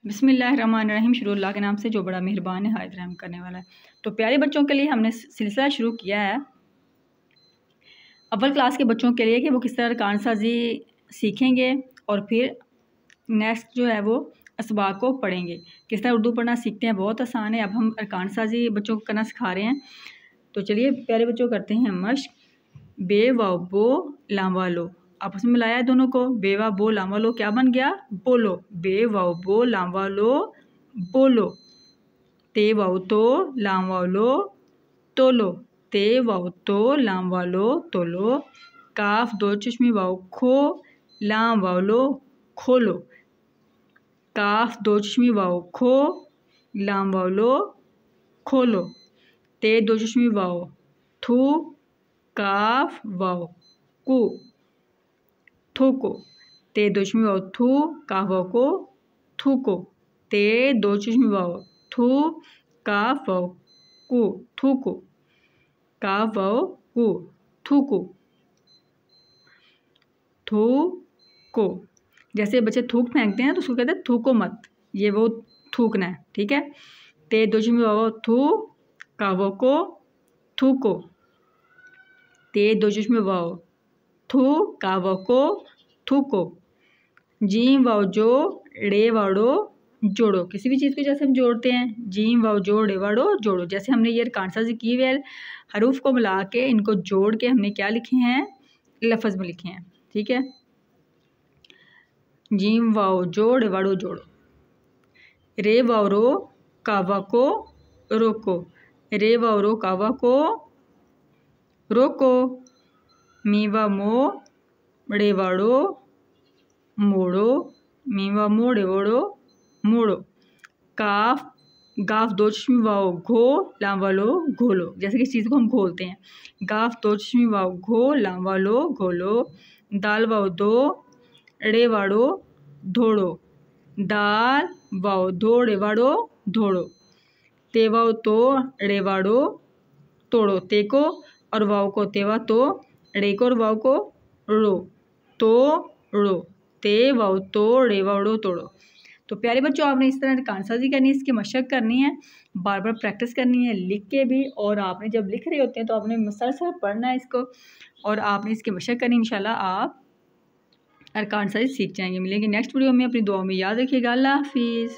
बिस्मिल्लाहिर्रहमानिर्रहीम। शुरू अल्लाह के नाम से जो बड़ा मेहरबान है, हायत रहम करने वाला है। तो प्यारे बच्चों के लिए हमने सिलसिला शुरू किया है अव्वल क्लास के बच्चों के लिए कि वो किस तरह अरकान साजी सीखेंगे और फिर नेक्स्ट जो है वो असबाक को पढ़ेंगे। किस तरह उर्दू पढ़ना सीखते हैं, बहुत आसान है। अब हम अरकान साजी बच्चों को करना सिखा रहे हैं। तो चलिए प्यारे बच्चों करते हैं मश्क। बे वाव बो लाम वालो, आपस में मिलाया है दोनों को। बे वाव बो लाम वालो क्या बन गया? बोलो। बे वाव बो लाम वालो बोलो। ते वाव तो लाम वालो तोलो। ते वाव तो लाम वालो तोलो। काफ दो चश्मी वाव खो लाम वालो खोलो। काफ दो चश्मी वाव खो लाम वालो खोलो। ते दो चश्मी वाव थू काफ वाव कु थूको। ते दो चश्मी वाव थू काफ वाव को थूको। ते दो चश्मी वाव थू काफ वाव कु थूको। काफ वाव कु थूको। थूको। जैसे बच्चे थूक फेंकते हैं तो उसको कहते हैं थूको मत, ये वो थूकना है, ठीक है। ते दो चश्मी वाव थू काफ वाव को थूको। ते दो चश्मे वाव थू काफ वाव को थूको। जीम वाव जो ड़े वाड़ो जोड़ो। किसी भी चीज़ को जैसे हम जोड़ते हैं, जीम वाव जो ड़े वाड़ो जोड़ो। जैसे हमने ये अरकान साजी की हुई है, हरूफ को मिला के इनको जोड़ के हमने क्या लिखे हैं? लफ्ज़ में लिखे हैं, ठीक है। जीम वाव जो ड़े वाड़ो जोड़ो। रे वाव रो कावा को रोको। रे वाव रो कावा को रोको। मीवा मो ड़े वाड़ो मोड़ो। मीवा मो ड़े वाड़ो मोड़ो। काफ गाफ दो चश्मी वाव घो लाम वालो घोलो। जैसे कि इस चीज़ को हम घोलते हैं। गाफ दो चश्मी वाव घो लाम वालो घोलो। दाल वाव दो ड़े वाड़ो धोड़ो। दाल वाव दो ड़े वाड़ो धोड़ो। ते वाव तो ड़े वाड़ो तोड़ो। ते को और वाव को तेवा तो ड़े को और वाव को रो तो रो। ते वाव तो ड़े वाड़ो तोड़ो। तो प्यारे बच्चों आपने इस तरह अरकान साजी करनी है, इसकी मशक करनी है, बार बार प्रैक्टिस करनी है लिख के भी। और आपने जब लिख रहे होते हैं तो आपने मुसलसल पढ़ना है इसको और आपने इसकी मशक करनी। इंशाल्लाह आप अरकान साजी सीख जाएंगे। मिलेंगे नेक्स्ट वीडियो में। अपनी दुआओं में याद रखिएगा। अल्लाह हाफिज़।